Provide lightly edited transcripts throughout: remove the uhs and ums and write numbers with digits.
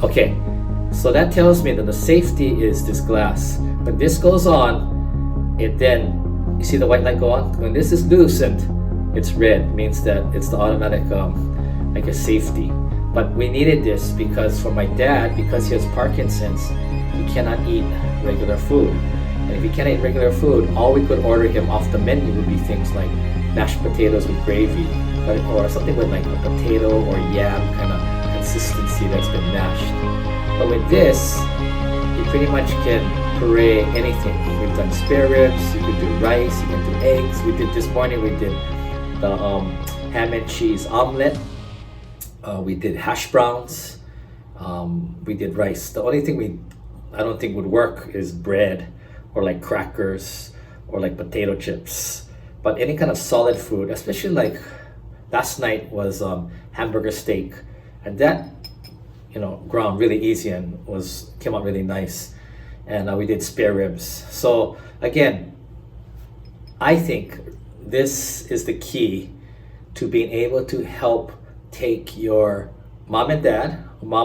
Okay, so that tells me that the safety is this glass. When this goes on, it then, you see the white light go on? When this is loosened, it's red, means that it's the automatic, I guess, safety. But we needed this because for my dad, because he has Parkinson's, he cannot eat regular food. And if he can't eat regular food, all we could order him off the menu would be things like mashed potatoes with gravy, or something with like a potato or yam kind of consistency that's been mashed. But with this, you pretty much can puree anything. We've done spare ribs, you can do rice, you can do eggs. We did this morning, we did the ham and cheese omelet. We did hash browns. We did rice. The only thing I don't think would work is bread or like crackers or like potato chips. But any kind of solid food, especially like last night was hamburger steak, and that ground really easy and came out really nice. And we did spare ribs. So again, I think this is the key to being able to help take your mom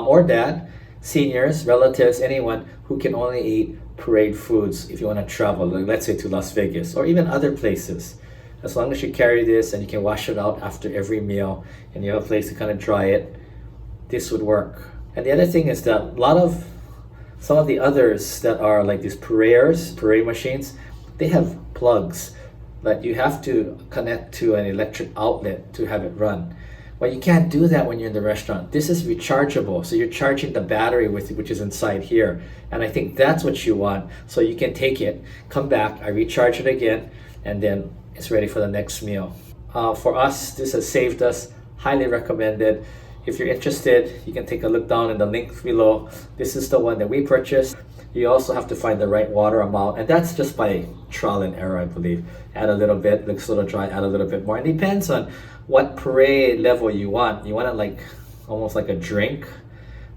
or dad, seniors, relatives, anyone who can only eat pureed foods if you want to travel, like let's say to Las Vegas or even other places. As long as you carry this and you can wash it out after every meal and you have a place to kind of dry it, this would work. And the other thing is that some of the others that are like these puree machines, they have plugs that you have to connect to an electric outlet to have it run. Well, you can't do that when you're in the restaurant. This is rechargeable, so you're charging the battery which is inside here. And I think that's what you want. So you can take it, come back, I recharge it again, and then it's ready for the next meal. For us, this has saved us, highly recommended. If you're interested, you can take a look down in the link below. This is the one that we purchased. You also have to find the right water amount, and that's just by trial and error, I believe. Add a little bit, looks a little dry, add a little bit more. It depends on what puree level you want. You want it like almost like a drink,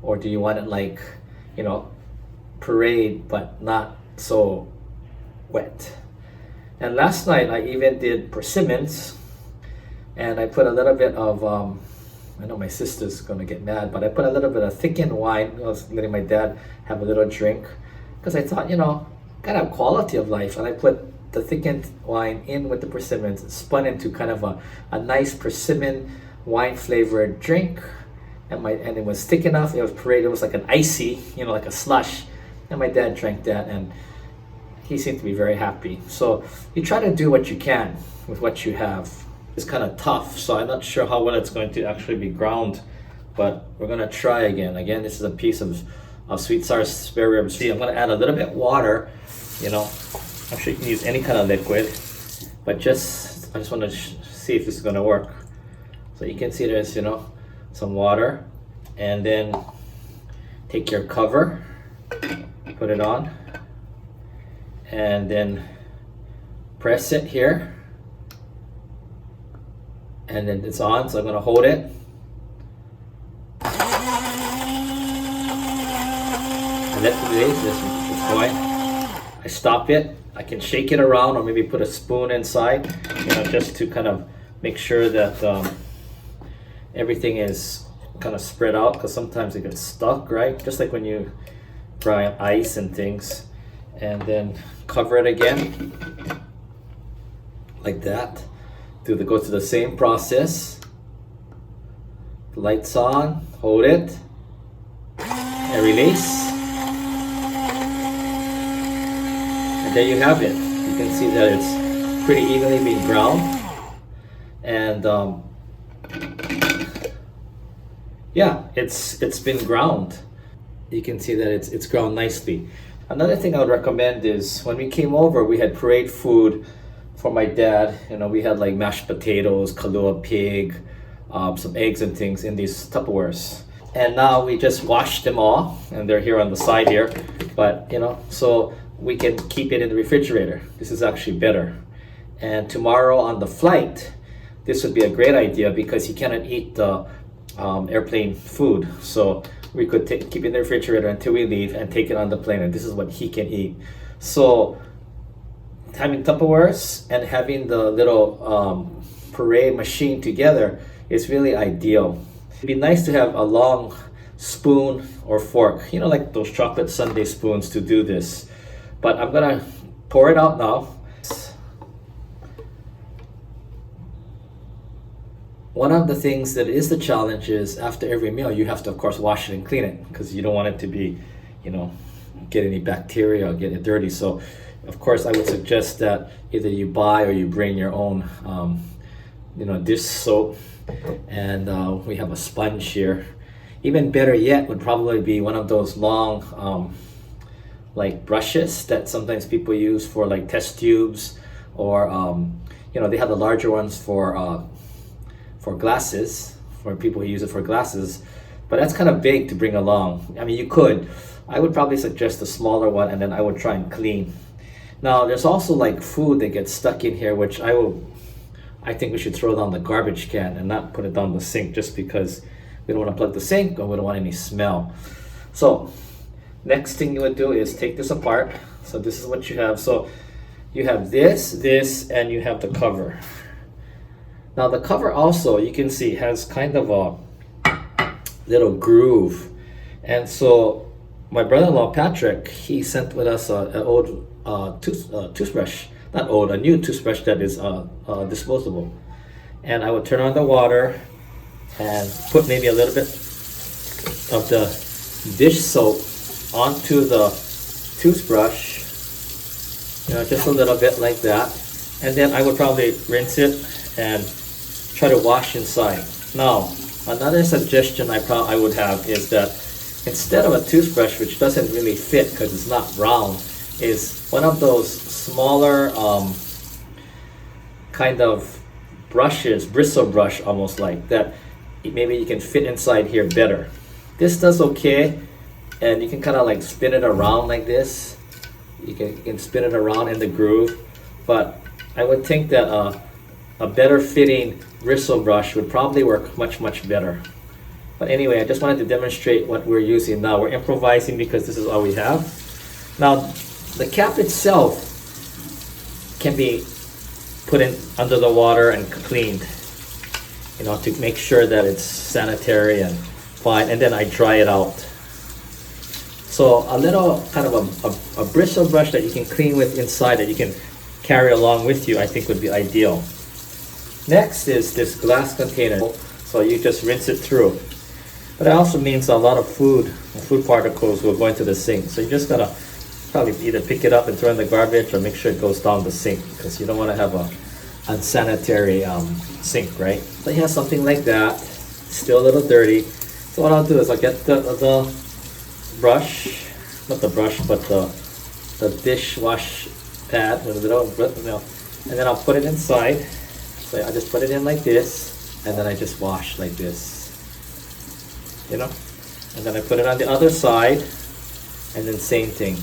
or do you want it like, pureed but not so wet? And last night I even did persimmons, and I put a little bit of I know my sister's gonna get mad, but I put a little bit of thickened wine. I was letting my dad have a little drink because I thought, gotta have quality of life. And I put the thickened wine in with the persimmons. It spun into kind of a nice persimmon wine flavored drink. And it was thick enough. It was pureed. It was like an icy, like a slush. And my dad drank that, and he seemed to be very happy. So you try to do what you can with what you have. It's kind of tough, so I'm not sure how well it's going to actually be ground, but we're gonna try again. Again, this is a piece of sweet sour spare ribs. See, I'm gonna add a little bit water. I'm sure you can use any kind of liquid, but I just want to see if this is gonna work. So you can see there's some water, and then take your cover, put it on, and then press it here. And then it's on, so I'm gonna hold it. And let it release, it's going. I stop it, I can shake it around or maybe put a spoon inside, just to kind of make sure that everything is kind of spread out, because sometimes it gets stuck, right? Just like when you fry ice and things. And then cover it again, like that. Go through the same process. The light's on, hold it, and release. And there you have it. You can see that it's pretty evenly being ground. And it's been ground. You can see that it's ground nicely. Another thing I would recommend is when we came over, we had pureed food for my dad. We had like mashed potatoes, Kahlua pig, some eggs and things in these Tupperwares. And now we just washed them all, and they're here on the side here. But so we can keep it in the refrigerator. This is actually better. And tomorrow on the flight, this would be a great idea because he cannot eat the airplane food. So we could keep it in the refrigerator until we leave and take it on the plane, and this is what he can eat. So having Tupperwares and having the little puree machine together is really ideal. It'd be nice to have a long spoon or fork, like those chocolate sundae spoons to do this. But I'm gonna pour it out now. One of the things that is the challenge is after every meal, you have to, of course, wash it and clean it because you don't want it to be, get any bacteria or get it dirty. So, of course, I would suggest that either you buy or you bring your own, dish soap. And we have a sponge here. Even better yet would probably be one of those long, like brushes that sometimes people use for like test tubes, or they have the larger ones for glasses, for people who use it for glasses, but that's kind of big to bring along. I mean, you could. I would probably suggest a smaller one, and then I would try and clean. Now, there's also like food that gets stuck in here, which I think we should throw down the garbage can and not put it down the sink, just because we don't want to plug the sink or we don't want any smell. So, next thing you would do is take this apart. So this is what you have. So you have this, and you have the cover. Now the cover also, you can see, has kind of a little groove. And so my brother-in-law Patrick, he sent with us an old toothbrush. Not old, a new toothbrush that is disposable. And I would turn on the water and put maybe a little bit of the dish soap onto the toothbrush, just a little bit like that. And then I would probably rinse it and try to wash inside. Now, another suggestion I would have is that instead of a toothbrush, which doesn't really fit because it's not round, is one of those smaller kind of brushes, bristle brush almost like that. Maybe you can fit inside here better. This does okay, and you can kind of like spin it around like this. You can spin it around in the groove, but I would think that a better fitting bristle brush would probably work much better. But anyway, I just wanted to demonstrate what we're using now. We're improvising because this is all we have. Now, the cap itself can be put in under the water and cleaned, to make sure that it's sanitary and fine, and then I dry it out. So a little kind of a bristle brush that you can clean with inside, that you can carry along with you, I think would be ideal. Next is this glass container. So you just rinse it through. But it also means a lot of food particles will go into the sink. So you just gotta probably either pick it up and throw it in the garbage, or make sure it goes down the sink, because you don't want to have a unsanitary sink, right? So you have something like that, still a little dirty. So what I'll do is I'll get the brush, not the brush, but the dishwash pad with a little, and then I'll put it inside. So I just put it in like this, and then I just wash like this, and then I put it on the other side, and then same thing.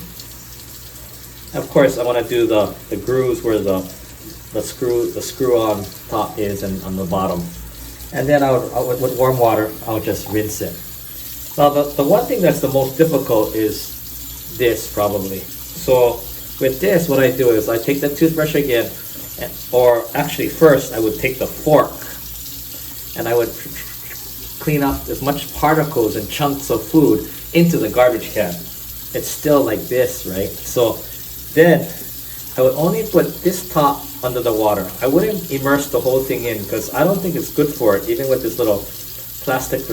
Of course, I want to do the grooves where the screw on top is and on the bottom, and then with warm water I'll just rinse it. Now the one thing that's the most difficult is this, probably. So with this, what I do is I take the toothbrush again, or actually first I would take the fork and I would clean up as much particles and chunks of food into the garbage can. It's still like this, right? So then I would only put this top under the water. I wouldn't immerse the whole thing in, because I don't think it's good for it, even with this little plastic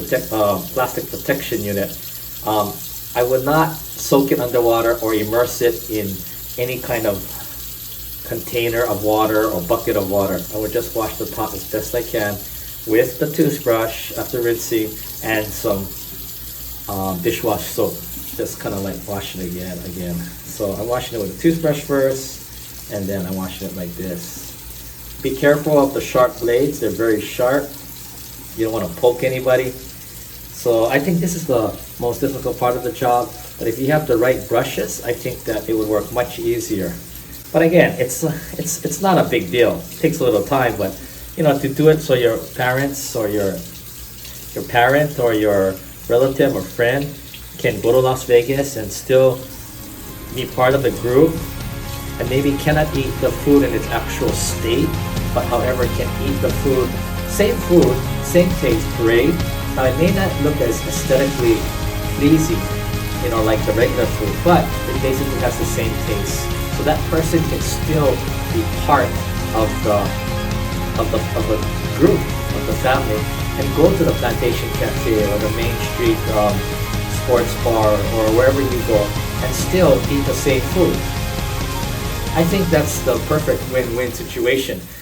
protection unit. I would not soak it underwater or immerse it in any kind of container of water or bucket of water. I would just wash the top as best I can with the toothbrush after rinsing and some dishwash soap. Just kind of like wash it again. So I'm washing it with a toothbrush first, and then I'm washing it like this. Be careful of the sharp blades. They're very sharp. You don't want to poke anybody. So I think this is the most difficult part of the job. But if you have the right brushes, I think that it would work much easier. But again, it's not a big deal. It takes a little time, but to do it so your parents or your parent or your relative or friend can go to Las Vegas and still be part of the group, and maybe cannot eat the food in its actual state, but however can eat the food, same taste, great, Now, it may not look as aesthetically pleasing, like the regular food, but it basically has the same taste. So that person can still be part of a group, of the family, and go to the Plantation Cafe or the Main Street sports bar or wherever you go and still eat the same food. I think that's the perfect win-win situation.